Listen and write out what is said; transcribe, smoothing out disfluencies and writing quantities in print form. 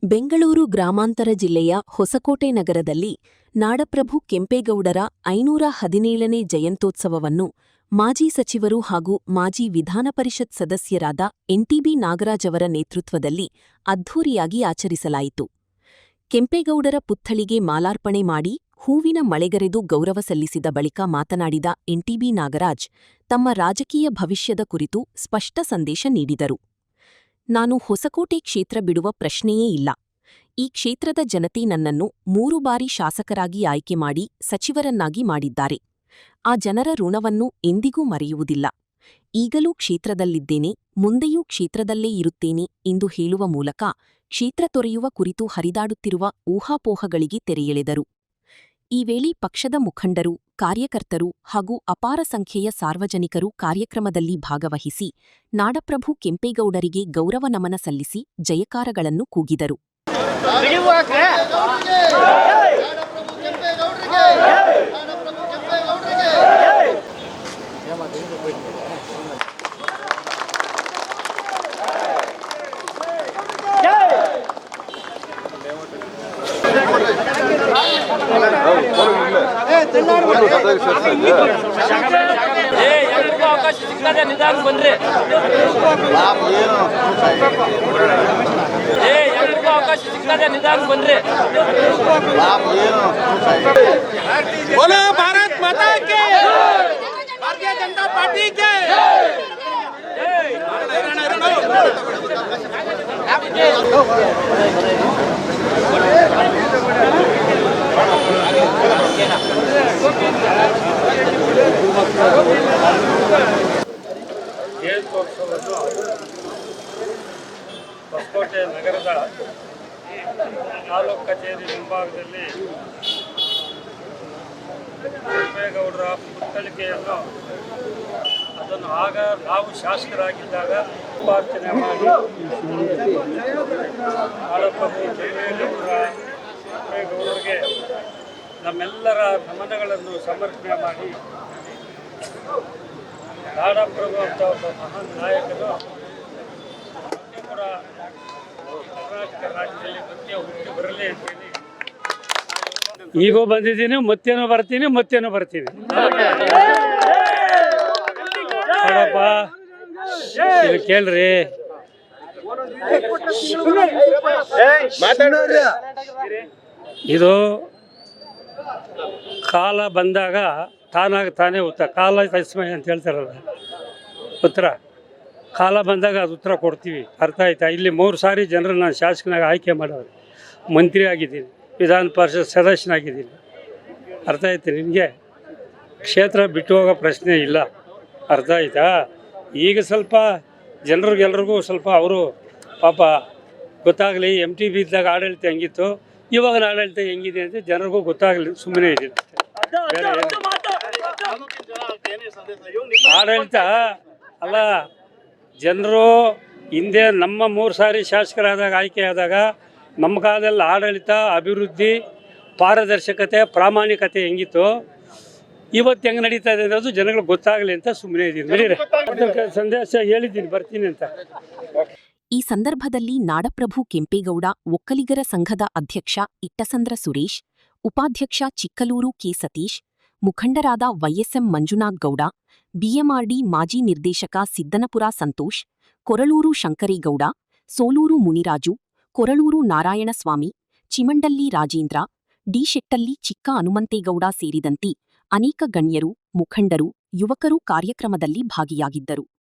ಬೆಂಗಳೂರು ಗ್ರಾಮಾಂತರ ಜಿಲ್ಲೆಯ ಹೊಸಕೋಟೆ ನಗರದಲ್ಲಿ ನಾಡಪ್ರಭು ಕೆಂಪೇಗೌಡರ 517ನೇ ಜಯಂತ್ಯೋತ್ಸವವನ್ನು ಮಾಜಿ ಸಚಿವರು ಹಾಗೂ ಮಾಜಿ ವಿಧಾನಪರಿಷತ್ ಸದಸ್ಯರಾದ ಎನ್ಟಿಬಿ ನಾಗರಾಜ್ ಅವರ ನೇತೃತ್ವದಲ್ಲಿ ಅದ್ಧೂರಿಯಾಗಿ ಆಚರಿಸಲಾಯಿತು. ಕೆಂಪೇಗೌಡರ ಪುತ್ಥಳಿಗೆ ಮಾಲಾರ್ಪಣೆ ಮಾಡಿ ಹೂವಿನ ಮಳೆಗರೆದು ಗೌರವ ಸಲ್ಲಿಸಿದ ಬಳಿಕ ಮಾತನಾಡಿದ ಎನ್ಟಿಬಿ ನಾಗರಾಜ್ ತಮ್ಮ ರಾಜಕೀಯ ಭವಿಷ್ಯದ ಕುರಿತು ಸ್ಪಷ್ಟ ಸಂದೇಶ ನೀಡಿದರು. ನಾನು ಹೊಸಕೋಟೆ ಕ್ಷೇತ್ರ ಬಿಡುವ ಪ್ರಶ್ನೆಯೇ ಇಲ್ಲ. ಈ ಕ್ಷೇತ್ರದ ಜನತೆ ನನ್ನನ್ನು 3 ಬಾರಿ ಶಾಸಕರಾಗಿ ಆಯ್ಕೆ ಮಾಡಿ ಸಚಿವರನ್ನಾಗಿ ಮಾಡಿದ್ದಾರೆ. ಆ ಜನರ ಋಣವನ್ನು ಎಂದಿಗೂ ಮರೆಯುವುದಿಲ್ಲ. ಈಗಲೂ ಕ್ಷೇತ್ರದಲ್ಲಿದ್ದೇನೆ, ಮುಂದೆಯೂ ಕ್ಷೇತ್ರದಲ್ಲೇ ಇರುತ್ತೇನೆ ಎಂದು ಹೇಳುವ ಮೂಲಕ ಕ್ಷೇತ್ರ ತೊರೆಯುವ ಕುರಿತು ಹರಿದಾಡುತ್ತಿರುವ ಊಹಾಪೋಹಗಳಿಗೆ ತೆರೆಯೆಳೆದರು. ಈ ವೇಳೆ ಪಕ್ಷದ ಮುಖಂಡರು, ಕಾರ್ಯಕರ್ತರು ಹಾಗೂ ಅಪಾರ ಸಂಖ್ಯೆಯ ಸಾರ್ವಜನಿಕರು ಕಾರ್ಯಕ್ರಮದಲ್ಲಿ ಭಾಗವಹಿಸಿ ನಾಡಪ್ರಭು ಕೆಂಪೇಗೌಡರಿಗೆ ಗೌರವ ನಮನ ಸಲ್ಲಿಸಿ ಜಯಕಾರಗಳನ್ನು ಕೂಗಿದರು. ಅವಕಾಶ ಸಿಗ್ತದೆ, ನಿಧಾನ ಬನ್ರಿ. ಅವಕಾಶ ಸಿಗ್ತದೆ, ನಿಧಾನ ಬನ್ರಿ. ಬೋಲೋ ಭಾರತ್ ಮಾತಾ ಕಿ, ಭಾರತೀಯ ಜನತಾ ಪಾರ್ಟಿ ಗೆ. ಜಯಂತ್ಯೋತ್ಸವವನ್ನು ಹೊಸಕೋಟೆ ನಗರದ ತಾಲೂಕು ಕಚೇರಿ ಮುಂಭಾಗದಲ್ಲಿ ಕೆಂಪೇಗೌಡರ ಪುತ್ಥಳಿಕೆಯನ್ನು ಅದನ್ನು ಆಗ ನಾವು ಶಾಸಕರಾಗಿದ್ದಾಗ ಉಪಾರ್ಚನೆ ಮಾಡಿ ನಾಡಪ್ರಭು ಕೆಂಪೇಗೌಡರಿಗೆ ನಮ್ಮೆಲ್ಲರ ನಮನಗಳನ್ನು ಸಮರ್ಪಣೆ ಮಾಡಿ ನಾಡಪ್ರಭು ಅಂತ ಒಬ್ಬ ಮಹಾನ್ ನಾಯಕರು ಕೂಡ ಕರ್ನಾಟಕ ರಾಜ್ಯದಲ್ಲಿ ಮತ್ತೆ ಹುಟ್ಟಿ ಬರಲಿ ಅಂತೇಳಿ ಈಗೂ ಬಂದಿದ್ದೀನಿ, ಮತ್ತೇನೋ ಬರ್ತೀನಿ. ನೋಡಪ್ಪ, ಇದು ಕೇಳ್ರಿ. ಇದು ಕಾಲ ಬಂದಾಗ ತಾನಾಗ ತಾನೇ ಉತ್ತರ, ಕಾಲ ತಸ್ಮೈ ಅಂತ ಹೇಳ್ತಾರಲ್ಲ ಉತ್ತರ, ಕಾಲ ಬಂದಾಗ ಅದು ಉತ್ತರ ಕೊಡ್ತೀವಿ. ಅರ್ಥ ಆಯ್ತಾ? ಇಲ್ಲಿ 3 ಸಾರಿ ಜನರನ್ನು ನಾನು ಶಾಸಕನಾಗ ಆಯ್ಕೆ ಮಾಡೋರು, ಮಂತ್ರಿ ಆಗಿದ್ದೀನಿ, ವಿಧಾನ ಪರಿಷತ್ ಸದಸ್ಯನಾಗಿದ್ದೀನಿ. ಅರ್ಥ ಆಯ್ತು ನಿನಗೆ? ಕ್ಷೇತ್ರ ಬಿಟ್ಟು ಹೋಗೋ ಪ್ರಶ್ನೆ ಇಲ್ಲ. ಅರ್ಥ ಆಯ್ತಾ? ಈಗ ಸ್ವಲ್ಪ ಜನರಿಗೆಲ್ರಿಗೂ ಸ್ವಲ್ಪ ಅವರು ಪಾಪ ಗೊತ್ತಾಗಲಿ, MTB ಇದ್ದಾಗ ಆಡಳಿತ ಹೆಂಗಿತ್ತು, ಇವಾಗ ಆಡಳಿತ ಹೆಂಗಿದೆ ಅಂತ ಜನರಿಗೂ ಗೊತ್ತಾಗಲಿ, ಸುಮ್ಮನೆ ಇದ್ದೀನಿ. ಬೇರೆ ಆಡಳಿತ ಅಲ್ಲ, ಜನರು ಹಿಂದೆ ನಮ್ಮ 3 ಸಾರಿ ಶಾಸಕರಾದಾಗ ಆಯ್ಕೆ ಆದಾಗ ನಮ್ಮ ಕಾಲದಲ್ಲಿ ಆಡಳಿತ, ಅಭಿವೃದ್ಧಿ, ಪಾರದರ್ಶಕತೆ, ಪ್ರಾಮಾಣಿಕತೆ ಹೆಂಗಿತ್ತು, ಇವತ್ತು ಹೆಂಗೆ ನಡೀತಾ ಇದೆ ಅನ್ನೋದು ಜನಗಳಿಗೆ ಗೊತ್ತಾಗಲಿ ಅಂತ ಸುಮ್ಮನೆ ಇದ್ದೀನಿ. ನಡೀರಿ, ಸಂದೇಶ ಹೇಳಿದ್ದೀನಿ, ಬರ್ತೀನಿ ಅಂತ. ಈ ಸಂದರ್ಭದಲ್ಲಿ ನಾಡಪ್ರಭು ಕೆಂಪೇಗೌಡ ಒಕ್ಕಲಿಗರ ಸಂಘದ ಅಧ್ಯಕ್ಷ ಇಟ್ಟಸಂದ್ರ ಸುರೇಶ್, ಉಪಾಧ್ಯಕ್ಷ ಚಿಕ್ಕಲೂರು ಕೆ ಸತೀಶ್, ಮುಖಂಡರಾದ ವೈಎಸ್ಎಂ ಮಂಜುನಾಥ್ ಗೌಡ, ಬಿಎಂಆರ್ಡಿ ಮಾಜಿ ನಿರ್ದೇಶಕ ಸಿದ್ದನಪುರ ಸಂತೋಷ್, ಕೊರಳೂರು ಶಂಕರೇಗೌಡ, ಸೋಲೂರು ಮುನಿರಾಜು, ಕೊರಳೂರು ನಾರಾಯಣಸ್ವಾಮಿ, ಚಿಮಂಡಲ್ಲಿ ರಾಜೇಂದ್ರ, ಡಿ ಶೆಟ್ಟಲ್ಲಿ ಚಿಕ್ಕ ಹನುಮಂತೇಗೌಡ ಸೇರಿದಂತೆ ಅನೇಕ ಗಣ್ಯರು, ಮುಖಂಡರು, ಯುವಕರು ಕಾರ್ಯಕ್ರಮದಲ್ಲಿ ಭಾಗಿಯಾಗಿದ್ದರು.